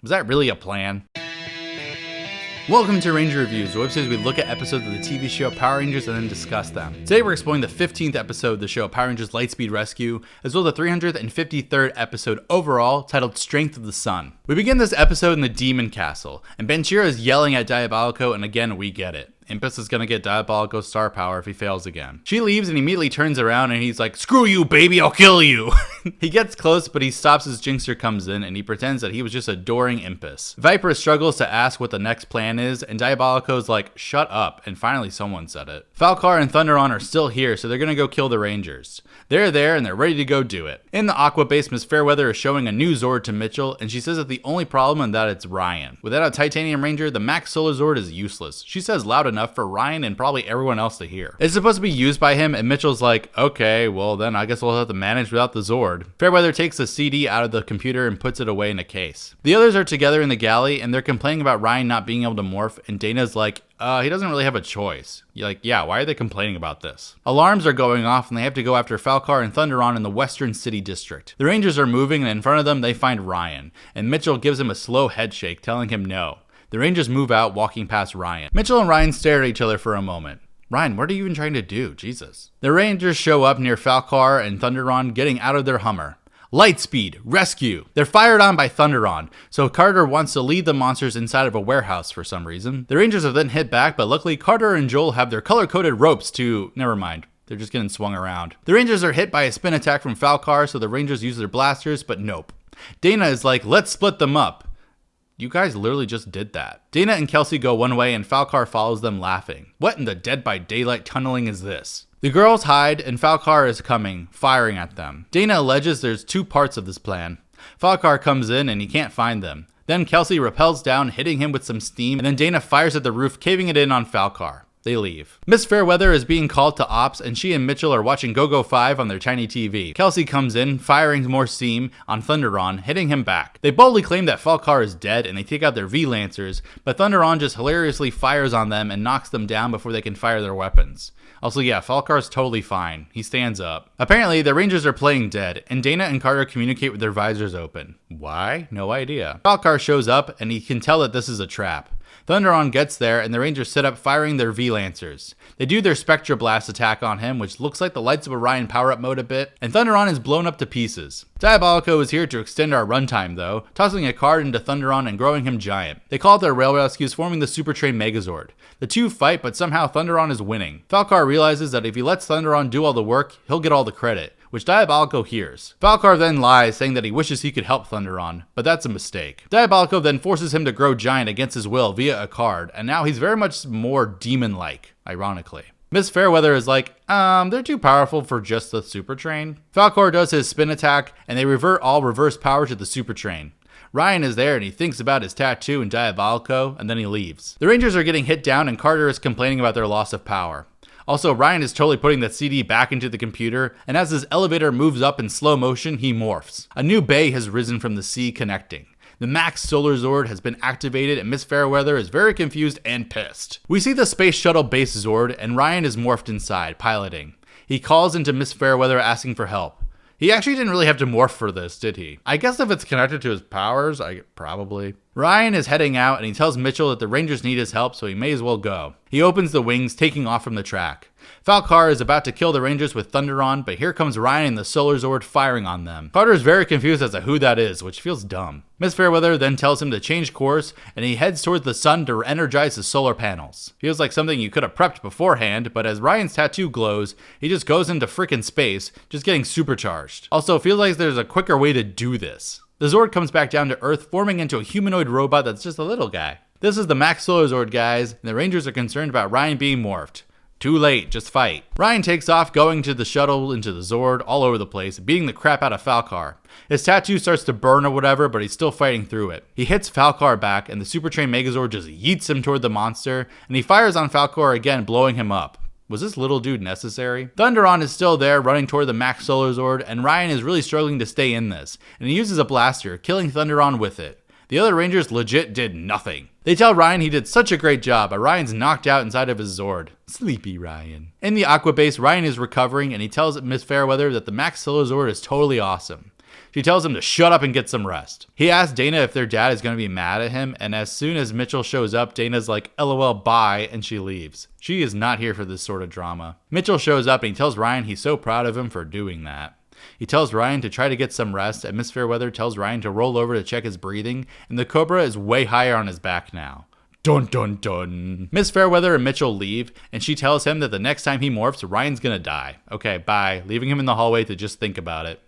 Was that really a plan? Welcome to Ranger Reviews, the website where we look at episodes of the TV show Power Rangers and then discuss them. Today we're exploring the 15th episode of the show Power Rangers Lightspeed Rescue, as well as the 353rd episode overall, titled Strength of the Sun. We begin this episode in the Demon Castle, and Benshira is yelling at Diabolico, and again we get it. Impus is gonna get Diabolico's star power if he fails again. She leaves and immediately turns around and he's like, "Screw you, baby, I'll kill you." He gets close, but he stops as Jinxer comes in and he pretends that he was just adoring Impus. Viper struggles to ask what the next plan is, and Diabolico's like, "Shut up," and finally someone said it. Falcar and Thunderon are still here, so they're gonna go kill the Rangers. They're there and they're ready to go do it. In the Aqua base, Miss Fairweather is showing a new Zord to Mitchell, and she says that the only problem is that it's Ryan. Without a Titanium Ranger, the Max Solar Zord is useless. She says loud enough for Ryan and probably everyone else to hear. It's supposed to be used by him, and Mitchell's like, "Okay, well then I guess we'll have to manage without the Zord." Fairweather takes the CD out of the computer and puts it away in a case. The others are together in the galley, and they're complaining about Ryan not being able to morph, and Dana's like, he doesn't really have a choice. You're like, yeah, why are they complaining about this? Alarms are going off and they have to go after Falcar and Thunderon in the Western City District. The Rangers are moving and in front of them they find Ryan, and Mitchell gives him a slow head shake telling him no. The Rangers move out, walking past Ryan. Mitchell and Ryan stare at each other for a moment. Ryan, what are you even trying to do? Jesus. The Rangers show up near Falcar and Thunderon getting out of their Hummer. Lightspeed, rescue! They're fired on by Thunderon, so Carter wants to lead the monsters inside of a warehouse for some reason. The Rangers have then hit back, but luckily Carter and Joel have their color-coded ropes to... Never mind. They're just getting swung around. The Rangers are hit by a spin attack from Falcar, so the Rangers use their blasters, but nope. Dana is like, "Let's split them up." You guys literally just did that. Dana and Kelsey go one way and Falcar follows them laughing. What in the Dead by Daylight tunneling is this? The girls hide and Falcar is coming, firing at them. Dana alleges there's two parts of this plan. Falcar comes in and he can't find them. Then Kelsey rappels down, hitting him with some steam, and then Dana fires at the roof, caving it in on Falcar. They leave. Miss Fairweather is being called to ops, and she and Mitchell are watching Go-Go 5 on their tiny TV. Kelsey comes in, firing more steam on Thunderon, hitting him back. They boldly claim that Falcar is dead, and they take out their V-Lancers, but Thunderon just hilariously fires on them and knocks them down before they can fire their weapons. Also, yeah, Falcar's totally fine. He stands up. Apparently, the Rangers are playing dead, and Dana and Carter communicate with their visors open. Why? No idea. Falcar shows up, and he can tell that this is a trap. Thunderon gets there, and the Rangers set up firing their V-Lancers. They do their Spectra Blast attack on him, which looks like the Lights of Orion power-up mode a bit, and Thunderon is blown up to pieces. Diabolico is here to extend our runtime, though, tossing a card into Thunderon and growing him giant. They call it their rail rescues, forming the Super Train Megazord. The two fight, but somehow Thunderon is winning. Falcar realizes that if he lets Thunderon do all the work, he'll get all the credit, which Diabolico hears. Falcar then lies, saying that he wishes he could help Thunderon, but that's a mistake. Diabolico then forces him to grow giant against his will via a card, and now he's very much more demon-like, ironically. Miss Fairweather is like, they're too powerful for just the Super Train. Falcar does his spin attack, and they revert all reverse power to the Super Train. Ryan is there and he thinks about his tattoo and Diabolico, and then he leaves. The Rangers are getting hit down and Carter is complaining about their loss of power. Also, Ryan is totally putting the CD back into the computer, and as his elevator moves up in slow motion, he morphs. A new bay has risen from the sea connecting. The Max Solar Zord has been activated, and Miss Fairweather is very confused and pissed. We see the Space Shuttle base Zord, and Ryan is morphed inside, piloting. He calls into Miss Fairweather asking for help. He actually didn't really have to morph for this, did he? I guess if it's connected to his powers, probably. Ryan is heading out and he tells Mitchell that the Rangers need his help, so he may as well go. He opens the wings, taking off from the track. Falcar is about to kill the Rangers with Thunderon, but here comes Ryan and the Solar Zord firing on them. Carter is very confused as to who that is, which feels dumb. Miss Fairweather then tells him to change course, and he heads towards the sun to energize his solar panels. Feels like something you could have prepped beforehand, but as Ryan's tattoo glows, he just goes into frickin' space, just getting supercharged. Also, feels like there's a quicker way to do this. The Zord comes back down to Earth, forming into a humanoid robot that's just a little guy. This is the Max Solar Zord, guys, and the Rangers are concerned about Ryan being morphed. Too late, just fight. Ryan takes off, going to the shuttle, into the Zord, all over the place, beating the crap out of Falcar. His tattoo starts to burn or whatever, but he's still fighting through it. He hits Falcar back, and the Super Train Megazord just yeets him toward the monster, and he fires on Falcar again, blowing him up. Was this little dude necessary? Thunderon is still there, running toward the Max Solar Zord, and Ryan is really struggling to stay in this, and he uses a blaster, killing Thunderon with it. The other Rangers legit did nothing. They tell Ryan he did such a great job, but Ryan's knocked out inside of his Zord. Sleepy Ryan. In the Aqua base, Ryan is recovering, and he tells Miss Fairweather that the Max Solar Zord is totally awesome. She tells him to shut up and get some rest. He asks Dana if their dad is going to be mad at him, and as soon as Mitchell shows up, Dana's like, LOL, bye, and she leaves. She is not here for this sort of drama. Mitchell shows up and he tells Ryan he's so proud of him for doing that. He tells Ryan to try to get some rest, and Miss Fairweather tells Ryan to roll over to check his breathing, and the cobra is way higher on his back now. Dun dun dun. Miss Fairweather and Mitchell leave, and she tells him that the next time he morphs, Ryan's gonna die. Okay, bye, leaving him in the hallway to just think about it.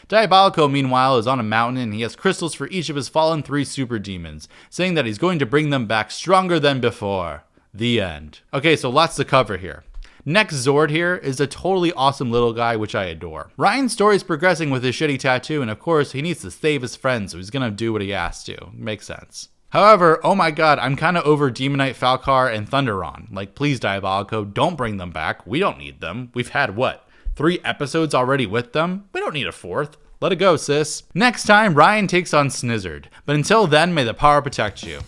Diabolico, meanwhile, is on a mountain and he has crystals for each of his fallen 3 super demons, saying that he's going to bring them back stronger than before. The end. Okay, so lots to cover here. Next Zord here is a totally awesome little guy, which I adore. Ryan's story is progressing with his shitty tattoo, and of course, he needs to save his friends, so he's gonna do what he has to. Makes sense. However, oh my god, I'm kinda over Demonite, Falcar, and Thunderon. Like, please, Diabolico, don't bring them back. We don't need them. We've had, what, 3 episodes already with them? We don't need a 4th. Let it go, sis. Next time, Ryan takes on Snizzard. But until then, may the power protect you.